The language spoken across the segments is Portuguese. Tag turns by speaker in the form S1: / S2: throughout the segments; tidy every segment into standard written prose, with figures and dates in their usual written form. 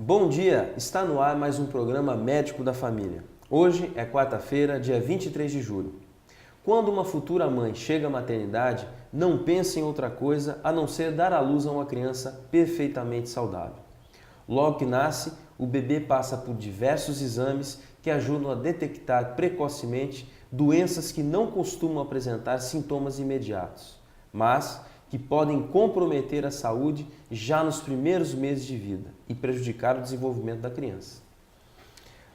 S1: Bom dia, está no ar mais um programa Médico da Família. Hoje é quarta-feira, dia 23 de julho. Quando uma futura mãe chega à maternidade, não pensa em outra coisa a não ser dar à luz a uma criança perfeitamente saudável. Logo que nasce, o bebê passa por diversos exames que ajudam a detectar precocemente doenças que não costumam apresentar sintomas imediatos, mas que podem comprometer a saúde já nos primeiros meses de vida e prejudicar o desenvolvimento da criança.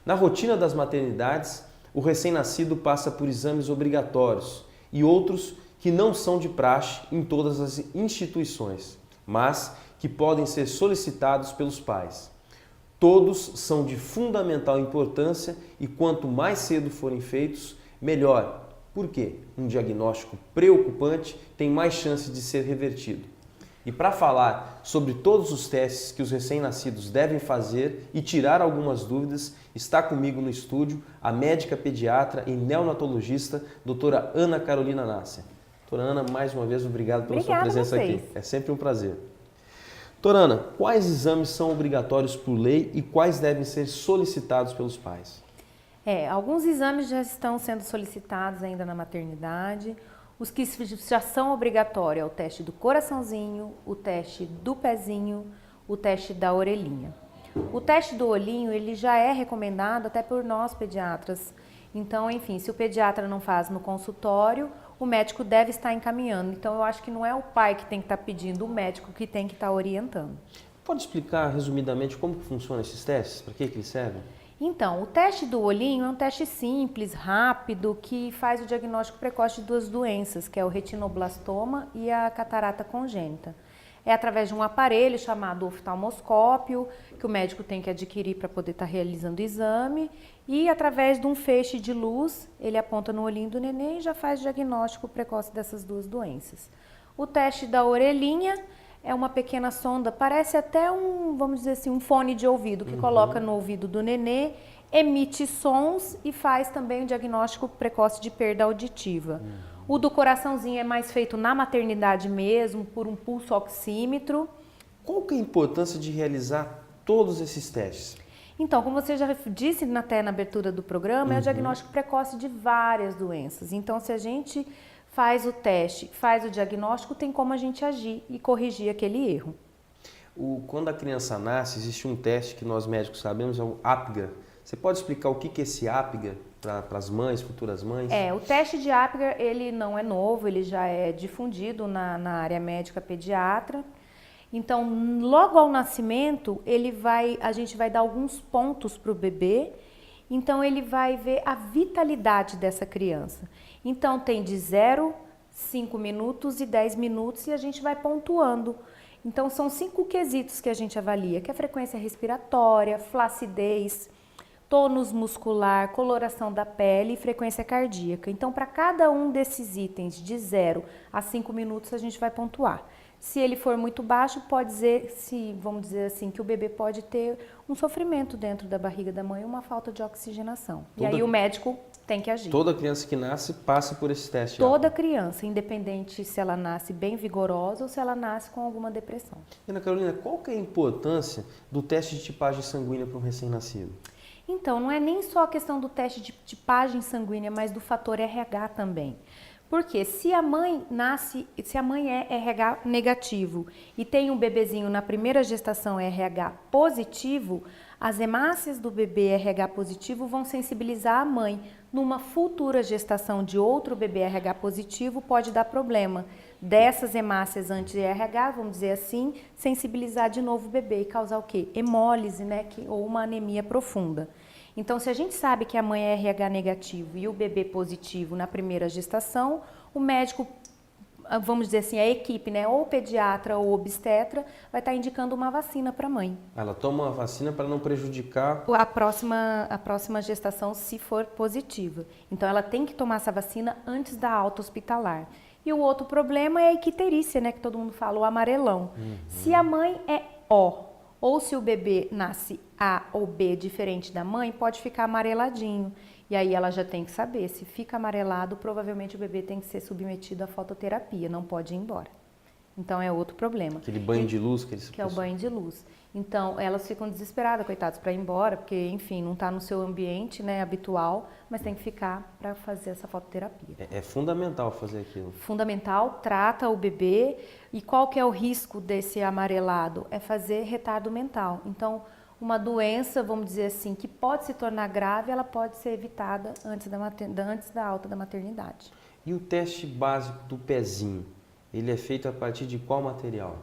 S1: Na rotina das maternidades, o recém-nascido passa por exames obrigatórios e outros que não são de praxe em todas as instituições, mas que podem ser solicitados pelos pais. Todos são de fundamental importância e quanto mais cedo forem feitos, melhor. Por quê? Um diagnóstico preocupante tem mais chance de ser revertido. E para falar sobre todos os testes que os recém-nascidos devem fazer e tirar algumas dúvidas, está comigo no estúdio a médica pediatra e neonatologista, doutora Ana Carolina Nasser. Doutora Ana, mais uma vez, obrigado pela sua presença aqui. É sempre um prazer. Doutora Ana, quais exames são obrigatórios por lei e quais devem ser solicitados pelos pais?
S2: Alguns exames já estão sendo solicitados ainda na maternidade. Os que já são obrigatórios é o teste do coraçãozinho, o teste do pezinho, o teste da orelhinha. O teste do olhinho, ele já é recomendado até por nós pediatras. Então, enfim, se o pediatra não faz no consultório, o médico deve estar encaminhando. Então, eu acho que não é o pai que tem que estar pedindo, o médico que tem que estar orientando.
S1: Pode explicar resumidamente como que funcionam esses testes? Para que eles servem?
S2: Então, o teste do olhinho é um teste simples, rápido, que faz o diagnóstico precoce de duas doenças, que é o retinoblastoma e a catarata congênita. É através de um aparelho chamado oftalmoscópio, que o médico tem que adquirir para poder estar realizando o exame, e através de um feixe de luz, ele aponta no olhinho do neném e já faz o diagnóstico precoce dessas duas doenças. O teste da orelhinha é uma pequena sonda, parece até vamos dizer assim, um fone de ouvido que coloca no ouvido do nenê, emite sons e faz também o diagnóstico precoce de perda auditiva. O do coraçãozinho é mais feito na maternidade mesmo, por um pulso oxímetro.
S1: Qual que é a importância de realizar todos esses testes?
S2: Então, como você já disse até na abertura do programa, é o diagnóstico precoce de várias doenças. Então, se a gente faz o teste, faz o diagnóstico, tem como a gente agir e corrigir aquele erro.
S1: Quando a criança nasce, existe um teste que nós médicos sabemos, é o Apgar. Você pode explicar o que é esse Apgar para as mães, futuras mães?
S2: O teste de Apgar, ele não é novo, ele já é difundido na área médica pediatra. Então, logo ao nascimento, a gente vai dar alguns pontos para o bebê. Então, ele vai ver a vitalidade dessa criança. Então, tem de 0, 5 minutos e 10 minutos e a gente vai pontuando. Então, são 5 quesitos que a gente avalia, que é a frequência respiratória, flacidez, tônus muscular, coloração da pele e frequência cardíaca. Então, para cada um desses itens, de 0 a 5 minutos, a gente vai pontuar. Se ele for muito baixo, vamos dizer assim, que o bebê pode ter um sofrimento dentro da barriga da mãe, uma falta de oxigenação. E aí o médico tem que agir.
S1: Toda criança que nasce passa por esse teste?
S2: Toda criança, independente se ela nasce bem vigorosa ou se ela nasce com alguma depressão.
S1: Ana Carolina, qual que é a importância do teste de tipagem sanguínea para um recém-nascido?
S2: Então, não é nem só a questão do teste de tipagem sanguínea, mas do fator RH também. Porque se a mãe é RH negativo e tem um bebezinho na primeira gestação RH positivo, as hemácias do bebê RH positivo vão sensibilizar a mãe. Numa futura gestação de outro bebê RH positivo pode dar problema. Dessas hemácias anti-RH, vamos dizer assim, sensibilizar de novo o bebê e causar o quê? Hemólise, né? Ou uma anemia profunda. Então, se a gente sabe que a mãe é RH negativo e o bebê positivo na primeira gestação, o médico, vamos dizer assim, a equipe, né, ou pediatra ou obstetra, vai estar indicando uma vacina para a mãe.
S1: Ela toma uma vacina para não prejudicar
S2: a próxima gestação, se for positiva. Então, ela tem que tomar essa vacina antes da alta hospitalar. E o outro problema é a icterícia, né, que todo mundo fala, o amarelão. Se a mãe é O, ou se o bebê nasce A ou B diferente da mãe, pode ficar amareladinho. E aí ela já tem que saber, se fica amarelado, provavelmente o bebê tem que ser submetido à fototerapia, não pode ir embora. Então é outro problema.
S1: Aquele banho de luz que eles...
S2: Que é o banho de luz. Então elas ficam desesperadas, coitadas, para ir embora, porque, enfim, não está no seu ambiente, né, habitual, mas tem que ficar para fazer essa fototerapia.
S1: É fundamental fazer aquilo.
S2: Fundamental, trata o bebê. E qual que é o risco desse amarelado? É fazer retardo mental. Então, uma doença, vamos dizer assim, que pode se tornar grave, ela pode ser evitada antes da alta da maternidade.
S1: E o teste básico do pezinho, ele é feito a partir de qual material?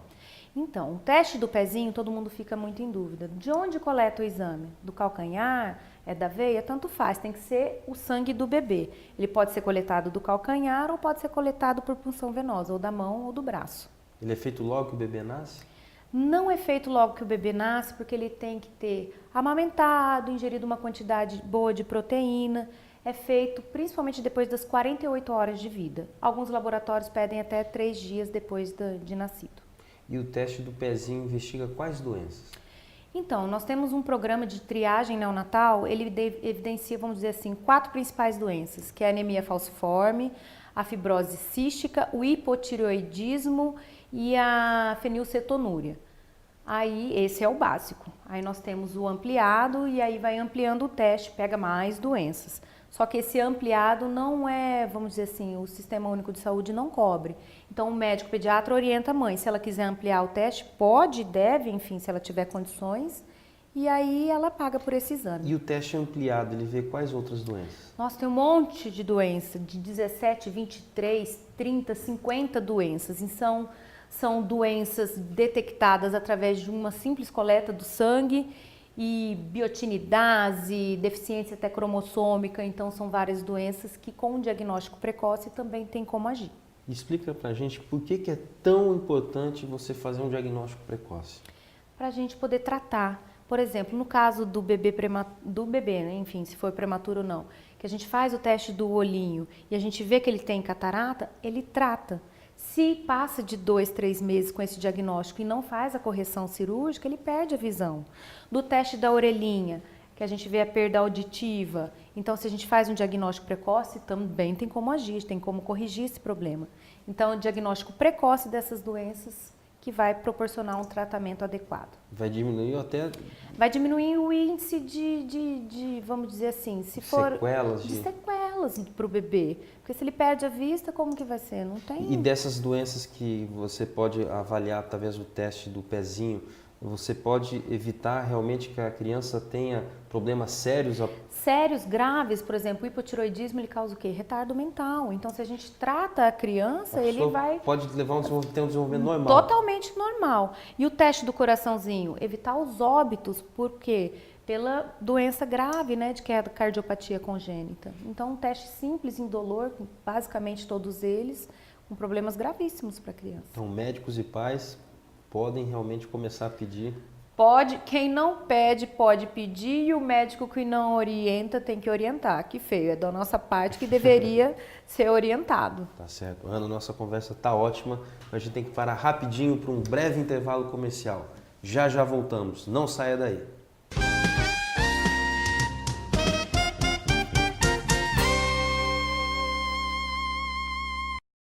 S2: Então, o teste do pezinho, todo mundo fica muito em dúvida. De onde coleta o exame? Do calcanhar? É da veia? Tanto faz, tem que ser o sangue do bebê. Ele pode ser coletado do calcanhar ou pode ser coletado por punção venosa, ou da mão ou do braço.
S1: Ele é feito logo que o bebê nasce?
S2: Não é feito logo que o bebê nasce, porque ele tem que ter amamentado, ingerido uma quantidade boa de proteína. É feito principalmente depois das 48 horas de vida. Alguns laboratórios pedem até 3 dias depois de nascido.
S1: E o teste do pezinho investiga quais doenças?
S2: Então, nós temos um programa de triagem neonatal, ele evidencia, vamos dizer assim, 4 principais doenças, que é a anemia falciforme, a fibrose cística, o hipotireoidismo e a fenilcetonúria. Aí, esse é o básico. Aí nós temos o ampliado e aí vai ampliando o teste, pega mais doenças. Só que esse ampliado não é, vamos dizer assim, o Sistema Único de Saúde não cobre. Então, o médico pediatra orienta a mãe, se ela quiser ampliar o teste, pode, deve, enfim, se ela tiver condições, e aí ela paga por esse exame.
S1: E o teste ampliado, ele vê quais outras doenças?
S2: Nossa, tem um monte de doença, de 17, 23, 30, 50 doenças. E são doenças detectadas através de uma simples coleta do sangue, e biotinidase, deficiência até cromossômica, então são várias doenças que com um diagnóstico precoce também tem como agir.
S1: Explica pra gente por que é tão importante você fazer um diagnóstico precoce.
S2: Para a gente poder tratar, por exemplo, no caso do bebê, né? Enfim, se for prematuro ou não, que a gente faz o teste do olhinho e a gente vê que ele tem catarata, ele trata. Se passa de 2, 3 meses com esse diagnóstico e não faz a correção cirúrgica, ele perde a visão. Do teste da orelhinha, que a gente vê a perda auditiva. Então, se a gente faz um diagnóstico precoce, também tem como agir, tem como corrigir esse problema. Então, o diagnóstico precoce dessas doenças que vai proporcionar um tratamento adequado.
S1: Vai diminuir até...
S2: Vai diminuir o índice de vamos dizer assim, se for...
S1: Sequelas
S2: de sequelas para o bebê. Porque se ele perde a vista, como que vai ser? Não tem...
S1: E dessas doenças que você pode avaliar através do teste do pezinho, você pode evitar realmente que a criança tenha problemas sérios?
S2: Sérios, graves, por exemplo, o hipotireoidismo, ele causa o quê? Retardo mental. Então, se a gente trata a criança, ele vai...
S1: Pode levar ter um desenvolvimento normal.
S2: Totalmente normal. E o teste do coraçãozinho? Evitar os óbitos, por quê? Pela doença grave, né, de cardiopatia congênita. Então, um teste simples, indolor, basicamente todos eles, com problemas gravíssimos para a criança.
S1: Então, médicos e pais podem realmente começar a pedir?
S2: Pode, quem não pede, pode pedir, e o médico que não orienta tem que orientar. Que feio, é da nossa parte que deveria ser orientado.
S1: Tá certo. Ana, nossa conversa tá ótima, mas a gente tem que parar rapidinho para um breve intervalo comercial. Já já voltamos, não saia daí.